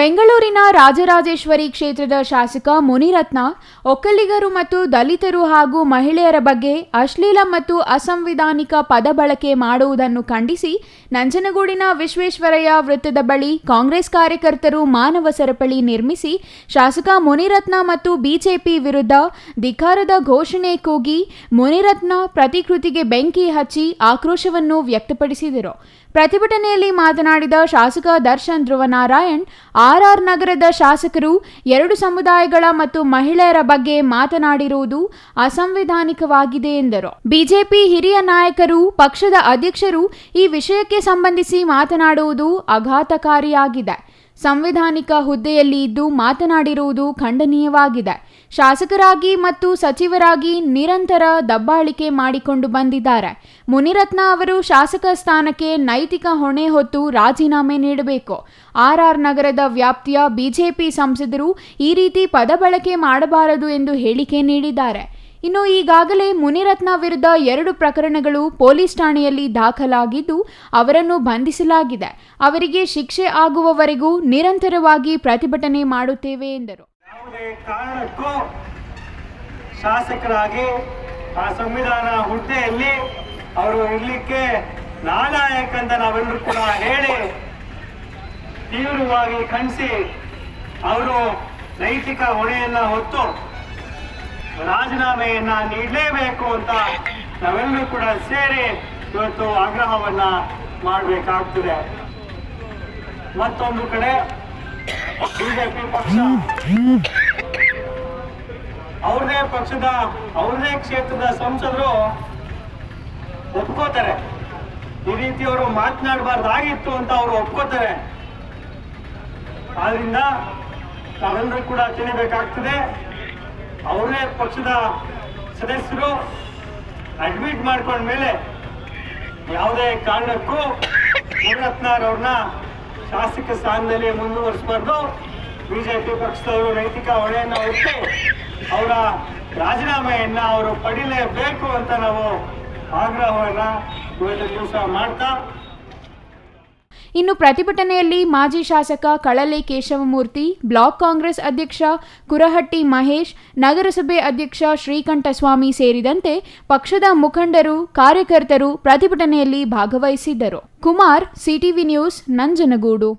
ಬೆಂಗಳೂರಿನ ರಾಜರಾಜೇಶ್ವರಿ ಕ್ಷೇತ್ರದ ಶಾಸಕ ಮುನಿರತ್ನ ಒಕ್ಕಲಿಗರು ಮತ್ತು ದಲಿತರು ಹಾಗೂ ಮಹಿಳೆಯರ ಬಗ್ಗೆ ಅಶ್ಲೀಲ ಮತ್ತು ಅಸಂವಿಧಾನಿಕ ಪದ ಬಳಕೆ ಮಾಡುವುದನ್ನು ಖಂಡಿಸಿ ನಂಜನಗೂಡಿನ ವಿಶ್ವೇಶ್ವರಯ್ಯ ವೃತ್ತದ ಬಳಿ ಕಾಂಗ್ರೆಸ್ ಕಾರ್ಯಕರ್ತರು ಮಾನವ ಸರಪಳಿ ನಿರ್ಮಿಸಿ ಶಾಸಕ ಮುನಿರತ್ನ ಮತ್ತು ಬಿಜೆಪಿ ವಿರುದ್ಧ ಧಿಕ್ಕಾರದ ಘೋಷಣೆ ಕೂಗಿ ಮುನಿರತ್ನ ಪ್ರತಿಕೃತಿಗೆ ಬೆಂಕಿ ಹಚ್ಚಿ ಆಕ್ರೋಶವನ್ನು ವ್ಯಕ್ತಪಡಿಸಿದರು. ಪ್ರತಿಭಟನೆಯಲ್ಲಿ ಮಾತನಾಡಿದ ಶಾಸಕ ದರ್ಶನ್ ಧ್ರುವನಾರಾಯಣ್, ಆರ್ಆರ್ ನಗರದ ಶಾಸಕರು ಎರಡು ಸಮುದಾಯಗಳ ಮತ್ತು ಮಹಿಳೆಯರ ಬಗ್ಗೆ ಮಾತನಾಡಿರುವುದು ಅಸಂವಿಧಾನಿಕವಾಗಿದೆ ಎಂದರು. ಬಿಜೆಪಿ ಹಿರಿಯ ನಾಯಕರು, ಪಕ್ಷದ ಅಧ್ಯಕ್ಷರು ಈ ವಿಷಯಕ್ಕೆ ಸಂಬಂಧಿಸಿ ಮಾತನಾಡುವುದು ಆಘಾತಕಾರಿಯಾಗಿದೆ. ಸಂವಿಧಾನಿಕ ಹುದ್ದೆಯಲ್ಲಿ ಇದ್ದು ಮಾತನಾಡಿರುವುದು ಖಂಡನೀಯವಾಗಿದೆ. ಶಾಸಕರಾಗಿ ಮತ್ತು ಸಚಿವರಾಗಿ ನಿರಂತರ ದಬ್ಬಾಳಿಕೆ ಮಾಡಿಕೊಂಡು ಬಂದಿದ್ದಾರೆ. ಮುನಿರತ್ನ ಅವರು ಶಾಸಕ ಸ್ಥಾನಕ್ಕೆ ನೈತಿಕ ಹೊಣೆ ಹೊತ್ತು ರಾಜೀನಾಮೆ ನೀಡಬೇಕು. ಆರ್ಆರ್ ನಗರದ ವ್ಯಾಪ್ತಿಯ ಬಿಜೆಪಿ ಸಂಸದರು ಈ ರೀತಿ ಪದ ಬಳಕೆ ಮಾಡಬಾರದು ಎಂದು ಹೇಳಿಕೆ ನೀಡಿದ್ದಾರೆ. ಇನ್ನು ಈಗಾಗಲೇ ಮುನಿರತ್ನ ವಿರುದ್ಧ 2 ಪ್ರಕರಣಗಳು ಪೊಲೀಸ್ ಠಾಣೆಯಲ್ಲಿ ದಾಖಲಾಗಿದ್ದು ಅವರನ್ನು ಬಂಧಿಸಲಾಗಿದೆ. ಅವರಿಗೆ ಶಿಕ್ಷೆ ಆಗುವವರೆಗೂ ನಿರಂತರವಾಗಿ ಪ್ರತಿಭಟನೆ ಮಾಡುತ್ತೇವೆ ಎಂದರು. ಯಾವುದೇ ಕಾರಣಕ್ಕೂ ಶಾಸಕರಾಗಿ ಆ ಸಂವಿಧಾನ ಹುದ್ದೆಯಲ್ಲಿ ಅವರು ಇರಲಿಕ್ಕೆ ನಾಲಾಯಕ ಅಂತ ನಾವೆಲ್ಲರೂ ಕೂಡ ಹೇಳಿ ತೀವ್ರವಾಗಿ ಖಂಡಿಸಿ ಅವರು ನೈತಿಕ ಹೊಣೆಯನ್ನ ಹೊತ್ತು ರಾಜೀನಾಮೆಯನ್ನ ನೀಡಲೇಬೇಕು ಅಂತ ನಾವೆಲ್ಲರೂ ಕೂಡ ಸೇರಿ ಇವತ್ತು ಆಗ್ರಹವನ್ನ ಮಾಡಬೇಕಾಗ್ತದೆ. ಮತ್ತೊಂದು ಕಡೆ ಬಿಜೆಪಿ ಪಕ್ಷ ಅವ್ರದೇ ಕ್ಷೇತ್ರದ ಸಂಸದರು ಒಪ್ಕೋತಾರೆ, ಈ ರೀತಿ ಅವರು ಮಾತನಾಡಬಾರ್ದಾಗಿತ್ತು ಅಂತ ಅವರು ಒಪ್ಕೋತಾರೆ. ಆದ್ರಿಂದ ನಾವೆಲ್ಲರೂ ಕೂಡ ತಿಳಿಬೇಕಾಗ್ತದೆ, ಅವರೇ ಪಕ್ಷದ ಸದಸ್ಯರು ಅಡ್ಮಿಟ್ ಮಾಡ್ಕೊಂಡ್ಮೇಲೆ ಯಾವುದೇ ಕಾರಣಕ್ಕೂ ಮುನಿರತ್ನರವ್ರನ್ನ ಶಾಸಕ ಸ್ಥಾನದಲ್ಲಿ ಮುಂದುವರಿಸಬಾರ್ದು. ಬಿಜೆಪಿ ಪಕ್ಷದವರು ನೈತಿಕ ಹೊಣೆಯನ್ನು ಹೊತ್ತು ಅವರ ರಾಜೀನಾಮೆಯನ್ನ ಅವರು ಪಡಿಲೇಬೇಕು ಅಂತ ನಾವು ಆಗ್ರಹವನ್ನ ಇವತ್ತು ದಿವಸ ಮಾಡ್ತಾ, ಇನ್ನು ಪ್ರತಿಭಟನೆಯಲ್ಲಿ ಮಾಜಿ ಶಾಸಕ ಕಳಲೆ ಕೇಶವಮೂರ್ತಿ, ಬ್ಲಾಕ್ ಕಾಂಗ್ರೆಸ್ ಅಧ್ಯಕ್ಷ ಕುರಹಟ್ಟಿ ಮಹೇಶ್, ನಗರಸಭೆ ಅಧ್ಯಕ್ಷ ಶ್ರೀಕಂಠಸ್ವಾಮಿ ಸೇರಿದಂತೆ ಪಕ್ಷದ ಮುಖಂಡರು, ಕಾರ್ಯಕರ್ತರು ಪ್ರತಿಭಟನೆಯಲ್ಲಿ ಭಾಗವಹಿಸಿದ್ದರು. Kumar, CTV news, Nanjangud.